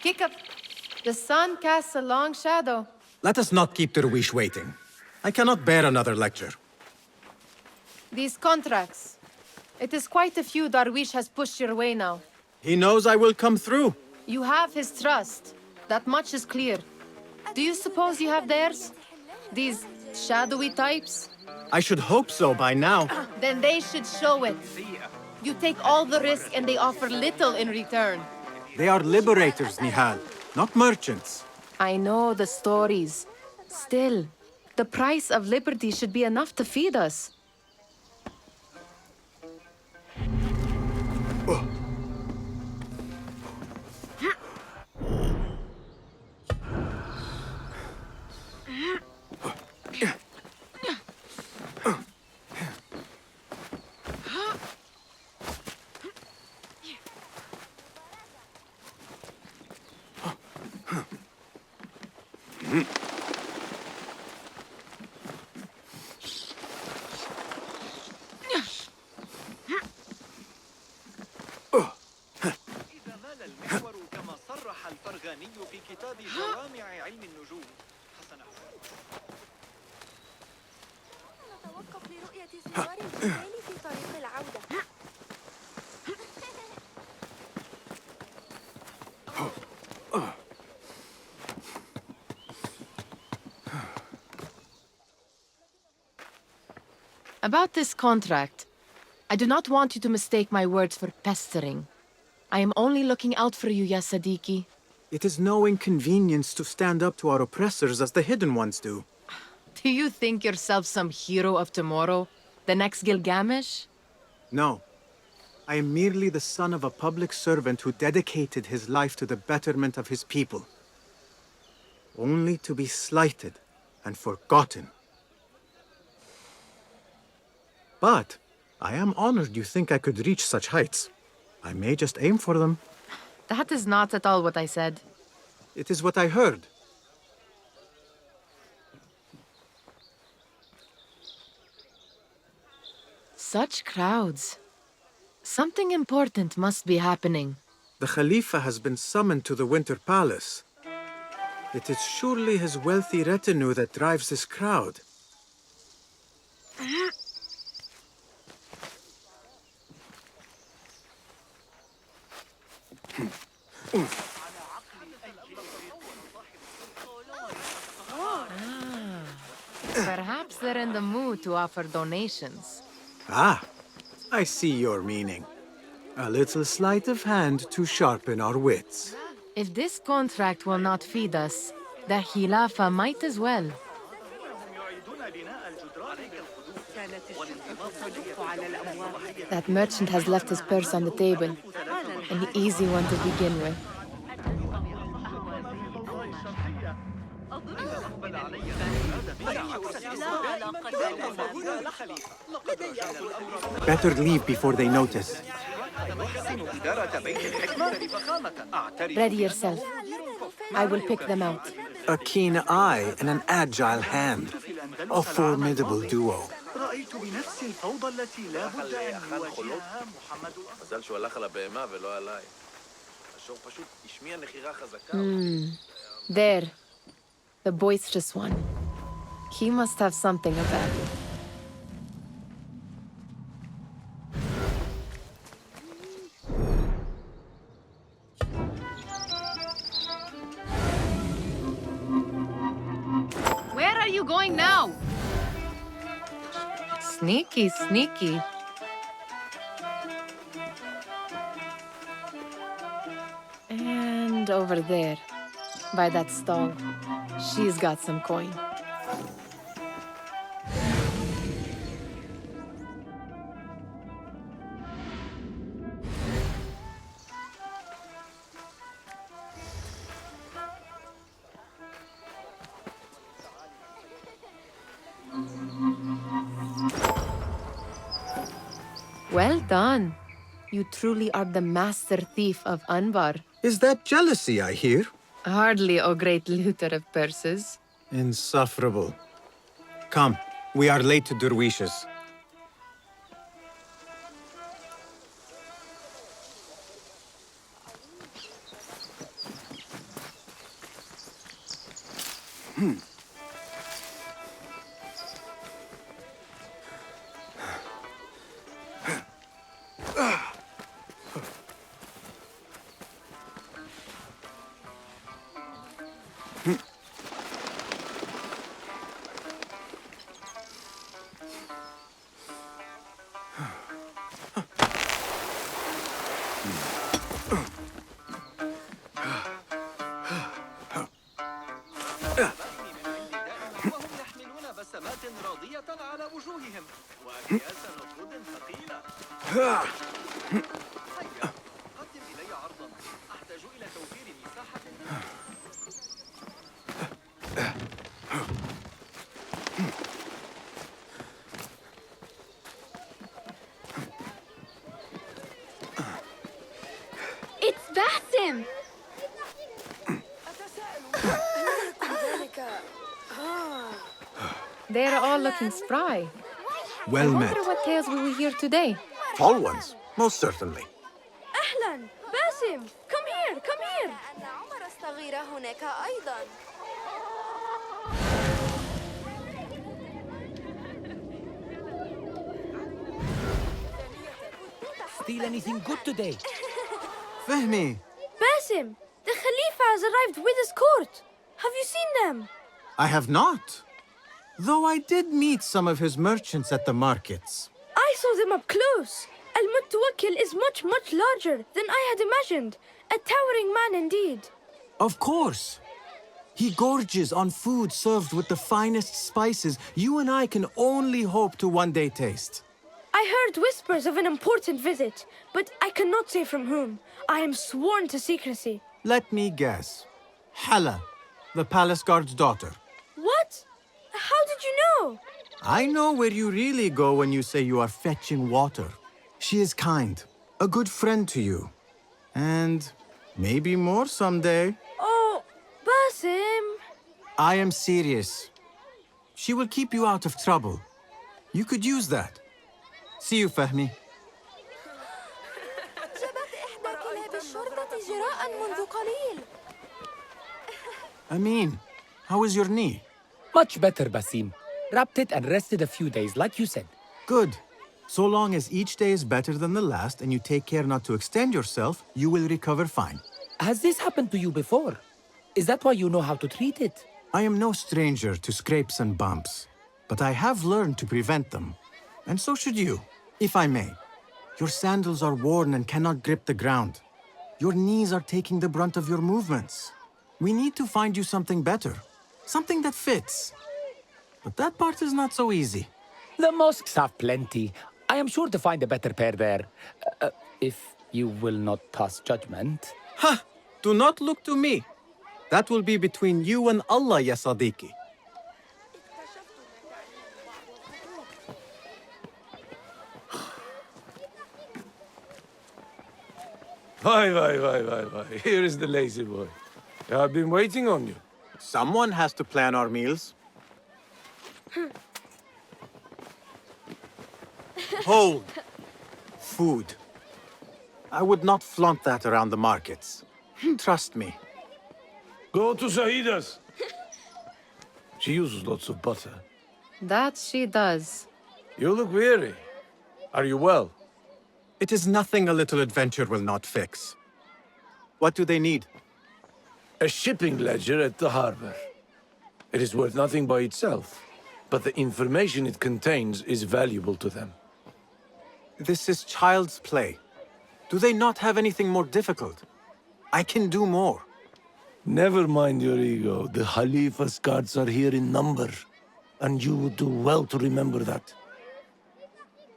Kick up. The sun casts a long shadow. Let us not keep Dervish waiting. I cannot bear another lecture. These contracts. It is quite a few Darwish has pushed your way now. He knows I will come through. You have his trust. That much is clear. Do you suppose you have theirs? These shadowy types? I should hope so by now. Then they should show it. You take all the risk and they offer little in return. They are liberators, Nihal, not merchants. I know the stories. Still, the price of liberty should be enough to feed us. About this contract, I do not want you to mistake my words for pestering. I am only looking out for you, ya Sadiki. It is no inconvenience to stand up to our oppressors as the Hidden Ones do. Do you think yourself some hero of tomorrow? The next Gilgamesh? No. I am merely the son of a public servant who dedicated his life to the betterment of his people. Only to be slighted and forgotten. But I am honored you think I could reach such heights. I may just aim for them. That is not at all what I said. It is what I heard. Such crowds. Something important must be happening. The Khalifa has been summoned to the Winter Palace. It is surely his wealthy retinue that drives this crowd. Perhaps they're in the mood to offer donations. Ah, I see your meaning. A little sleight of hand to sharpen our wits. If this contract will not feed us, the Khilafa might as well. That merchant has left his purse on the table. An easy one to begin with. Better leave before they notice. Ready yourself. I will pick them out. A keen eye and an agile hand. A formidable duo. There. The boisterous one. He must have something of value. Where are you going now? Sneaky, sneaky. And over there, by that stall, she's got some coin. Well done. You truly are the master thief of Anbar. Is that jealousy I hear? Hardly, O great looter of purses. Insufferable. Come, we are late to Dervishes. وهم يحملون بسمات راضية على وجوههم وأكياس نقود ثقيلة. هيا قدم إلي عرضا. أحتاج إلى توفير مساحة. It's Basim! They're all looking spry. Well I met. wonder what tales we will hear today. Tall ones, most certainly. أهلاً! Basim! Come here! Come here! أن عمر الصغير هناك أيضاً. Steal anything good today? Fehmi, Basim! The Khalifa has arrived with his court! Have you seen them? I have not. Though I did meet some of his merchants at the markets. I saw them up close. Al-Mutawakkil is much, much larger than I had imagined. A towering man indeed. Of course. He gorges on food served with the finest spices you and I can only hope to one day taste. I heard whispers of an important visit, but I cannot say from whom. I am sworn to secrecy. Let me guess. Hala, the palace guard's daughter. What? How did you know? I know where you really go when you say you are fetching water. She is kind, a good friend to you. And maybe more someday. Oh, Basim. I am serious. She will keep you out of trouble. You could use that. See you, Fahmi. جبت إحدى كلاب الشرطة جراء منذ قليل. Amin, how is your knee? Much better, Basim. Wrapped it and rested a few days, like you said. Good. So long as each day is better than the last and you take care not to extend yourself, you will recover fine. Has this happened to you before? Is that why you know how to treat it? I am no stranger to scrapes and bumps, but I have learned to prevent them. And so should you, if I may. Your sandals are worn and cannot grip the ground. Your knees are taking the brunt of your movements. We need to find you something better, something that fits. But that part is not so easy. The mosques have plenty. I am sure to find a better pair there. If you will not pass judgment. Ha! Do not look to me. That will be between you and Allah, ya Sadiqi. Why. Here is the lazy boy. I've been waiting on you. Someone has to plan our meals. Hold. Food. I would not flaunt that around the markets. Trust me. Go to Sahida's. She uses lots of butter. That she does. You look weary. Are you well? It is nothing a little adventure will not fix. What do they need? A shipping ledger at the harbor. It is worth nothing by itself, but the information it contains is valuable to them. This is child's play. Do they not have anything more difficult? I can do more. Never mind your ego. The Khalifa's guards are here in number, and you would do well to remember that.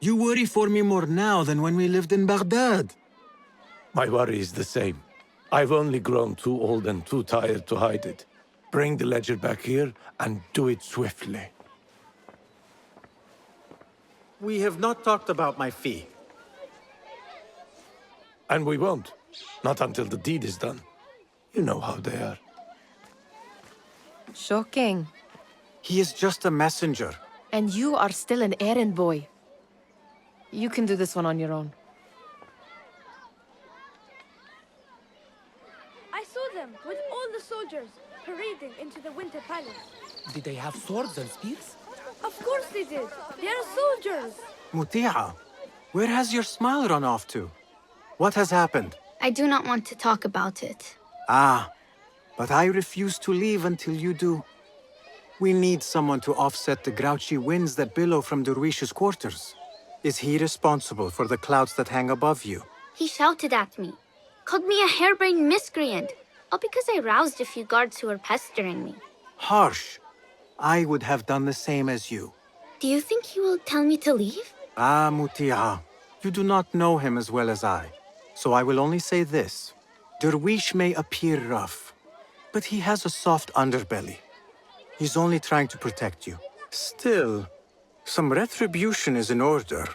You worry for me more now than when we lived in Baghdad. My worry is the same. I've only grown too old and too tired to hide it. Bring the ledger back here and do it swiftly. We have not talked about my fee. And we won't. Not until the deed is done. You know how they are. Shocking. He is just a messenger. And you are still an errand boy. You can do this one on your own. I saw them with all the soldiers. parading into the Winter Palace. Did they have swords and spears? Of course they did. They are soldiers. Muti'a, where has your smile run off to? What has happened? I do not want to talk about it. Ah, but I refuse to leave until you do. We need someone to offset the grouchy winds that billow from Dervish's quarters. Is he responsible for the clouds that hang above you? He shouted at me, called me a harebrained miscreant, all because I roused a few guards who were pestering me. Harsh. I would have done the same as you. Do you think he will tell me to leave? Ah, Muti'a, you do not know him as well as I. So I will only say this. Dervish may appear rough, but he has a soft underbelly. He's only trying to protect you. Still, some retribution is in order.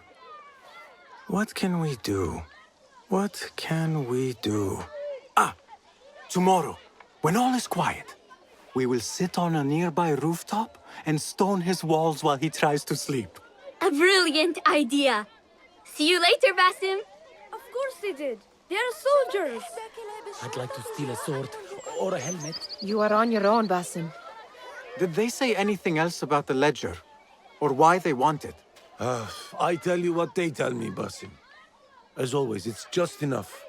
What can we do? What can we do? Ah! Tomorrow, when all is quiet, we will sit on a nearby rooftop and stone his walls while he tries to sleep. A brilliant idea. See you later, Basim. Of course they did. They are soldiers. I'd like to steal a sword or a helmet. You are on your own, Basim. Did they say anything else about the ledger? Or why they want it? I tell you what they tell me, Basim. As always, it's just enough.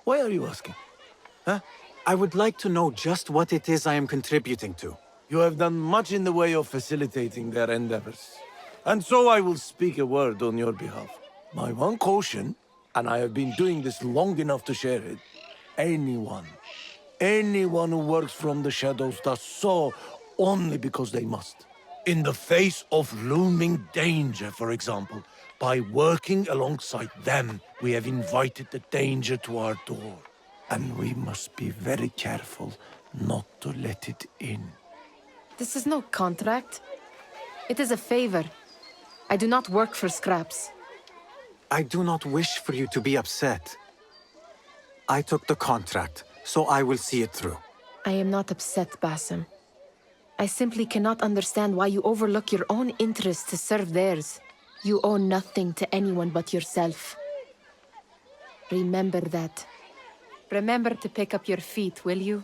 Why are you asking? Huh? I would like to know just what it is I am contributing to. You have done much in the way of facilitating their endeavors. And so I will speak a word on your behalf. My one caution, and I have been doing this long enough to share it, anyone who works from the shadows does so only because they must. In the face of looming danger, for example, by working alongside them, we have invited the danger to our door. And we must be very careful not to let it in. This is no contract. It is a favor. I do not work for scraps. I do not wish for you to be upset. I took the contract, so I will see it through. I am not upset, Basim. I simply cannot understand why you overlook your own interests to serve theirs. You owe nothing to anyone but yourself. Remember that. Remember to pick up your feet, will you?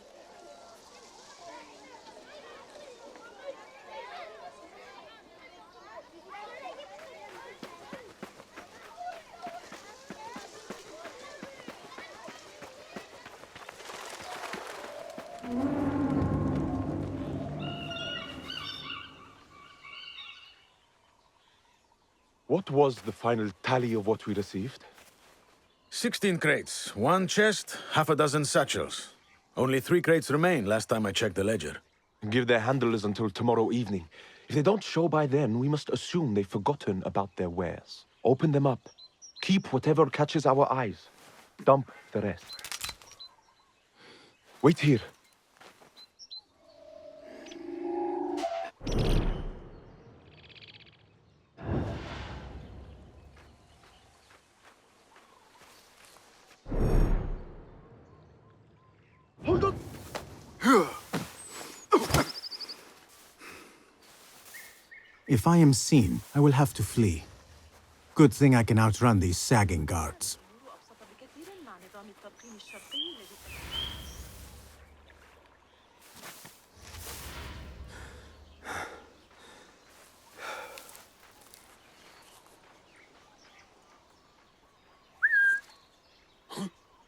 What was the final tally of what we received? 16 crates, 1 chest, half a dozen satchels. Only 3 crates remain last time I checked the ledger. Give their handlers until tomorrow evening. If they don't show by then, we must assume they've forgotten about their wares. Open them up. Keep whatever catches our eyes. Dump the rest. Wait here. Hold on! If I am seen, I will have to flee. Good thing I can outrun these sagging guards.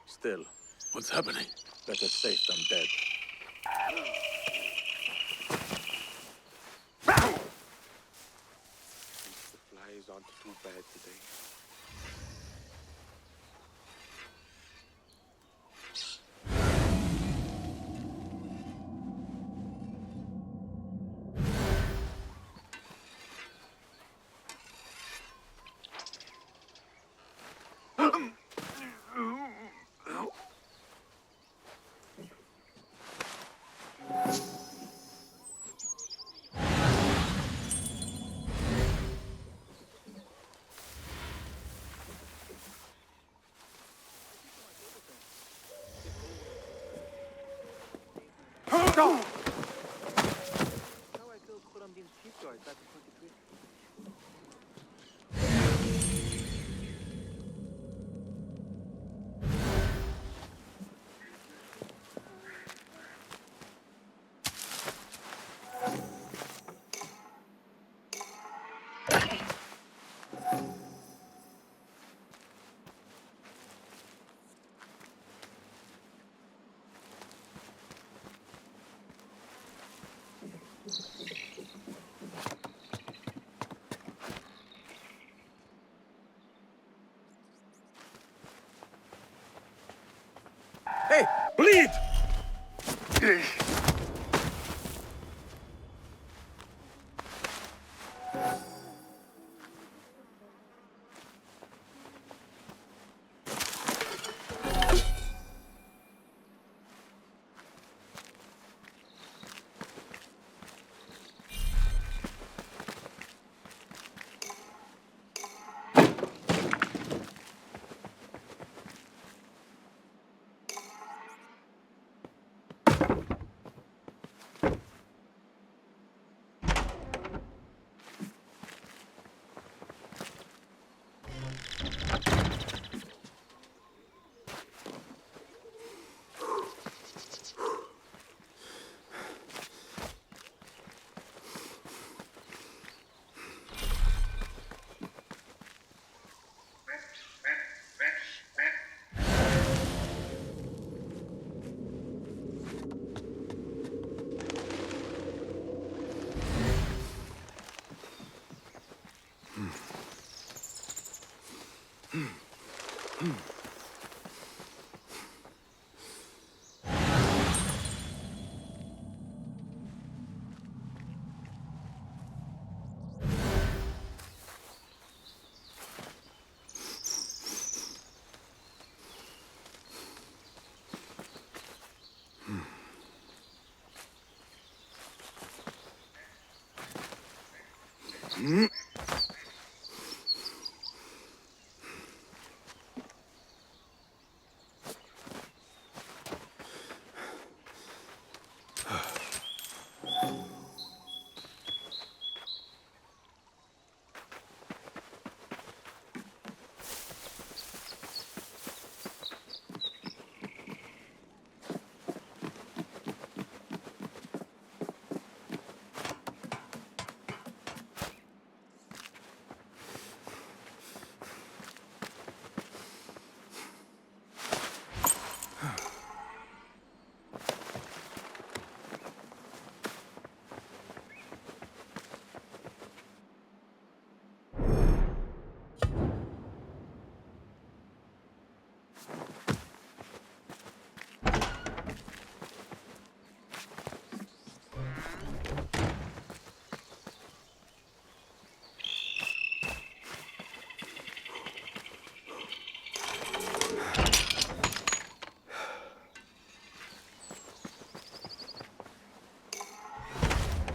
Still, what's happening? Better safe than dead. The flies aren't too bad today. Hey, bleed!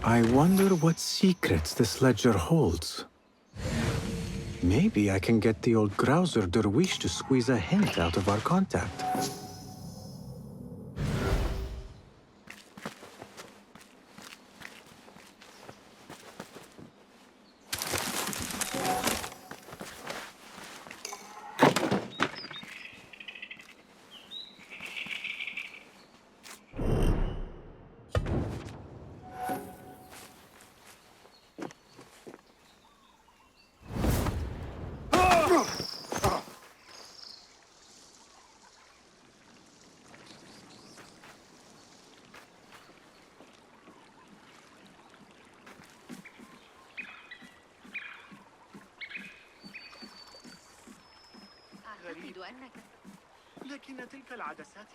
I wonder what secrets this ledger holds. Maybe I can get the old grouser Dervish to squeeze a hint out of our contact. لكن تلك العدسات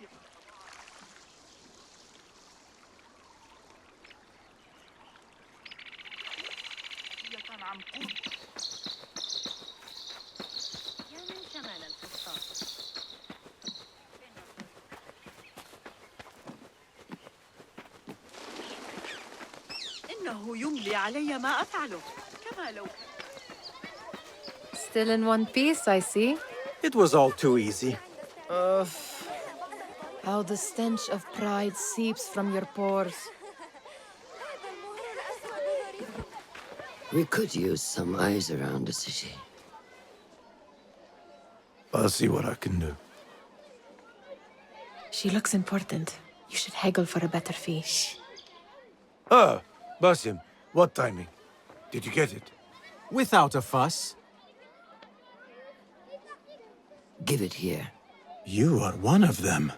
عن قرب يا من شمال الفسطاط. إنه يملي علي ما أفعله كما لو Still in one piece, I see. It was all too easy. How the stench of pride seeps from your pores. We could use some eyes around the city. I'll see what I can do. She looks important. You should haggle for a better fee. Ah, Basim, what timing? Did you get it? Without a fuss. Give it here. You are one of them.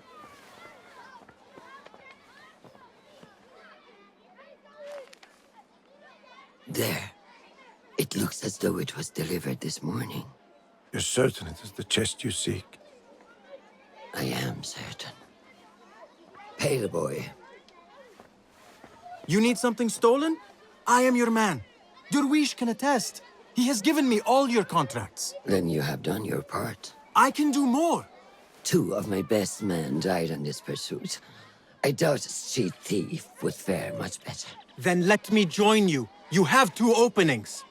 There. It looks as though it was delivered this morning. You're certain it is the chest you seek? I am certain. Hail, boy. You need something stolen? I am your man. Dervish can attest. He has given me all your contracts. Then you have done your part. I can do more. 2 of my best men died in this pursuit. I doubt a street thief would fare much better. Then let me join you. You have 2 openings.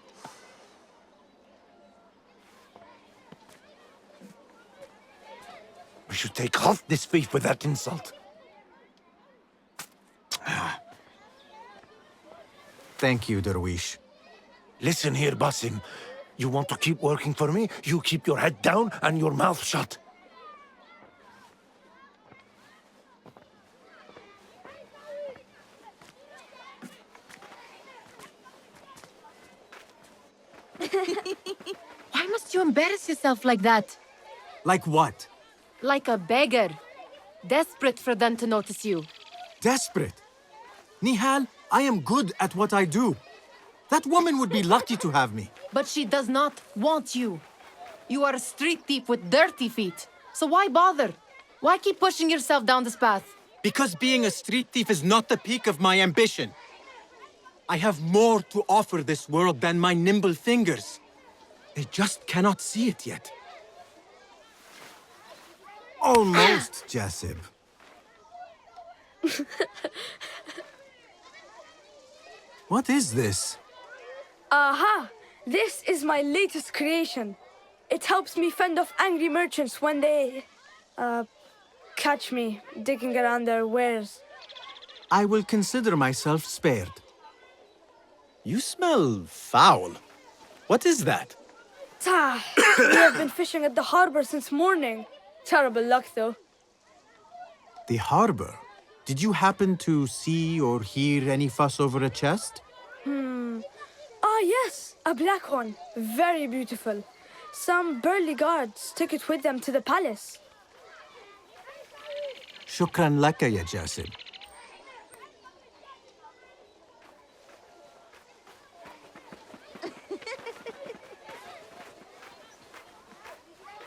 We should take half this thief with that insult. Thank you, Dervish. Listen here, Basim. You want to keep working for me? You keep your head down and your mouth shut. Why must you embarrass yourself like that? Like what? Like a beggar. Desperate for them to notice you. Desperate? Nihal, I am good at what I do. That woman would be lucky to have me. But she does not want you. You are a street thief with dirty feet. So why bother? Why keep pushing yourself down this path? Because being a street thief is not the peak of my ambition. I have more to offer this world than my nimble fingers. They just cannot see it yet. Almost, Jasib. What is this? Aha! This is my latest creation. It helps me fend off angry merchants when they... catch me digging around their wares. I will consider myself spared. You smell foul. What is that? We have been fishing at the harbor since morning. Terrible luck, though. The harbor? Did you happen to see or hear any fuss over a chest? Ah, yes, a black one. Very beautiful. Some burly guards took it with them to the palace. Shukran laka, ya Jasib.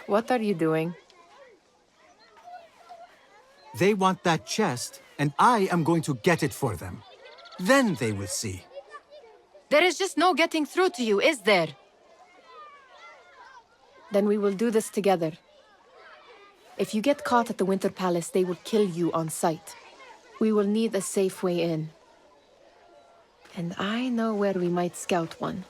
What are you doing? They want that chest, and I am going to get it for them. Then they will see. There is just no getting through to you, is there? Then we will do this together. If you get caught at the Winter Palace, they will kill you on sight. We will need a safe way in. And I know where we might scout one.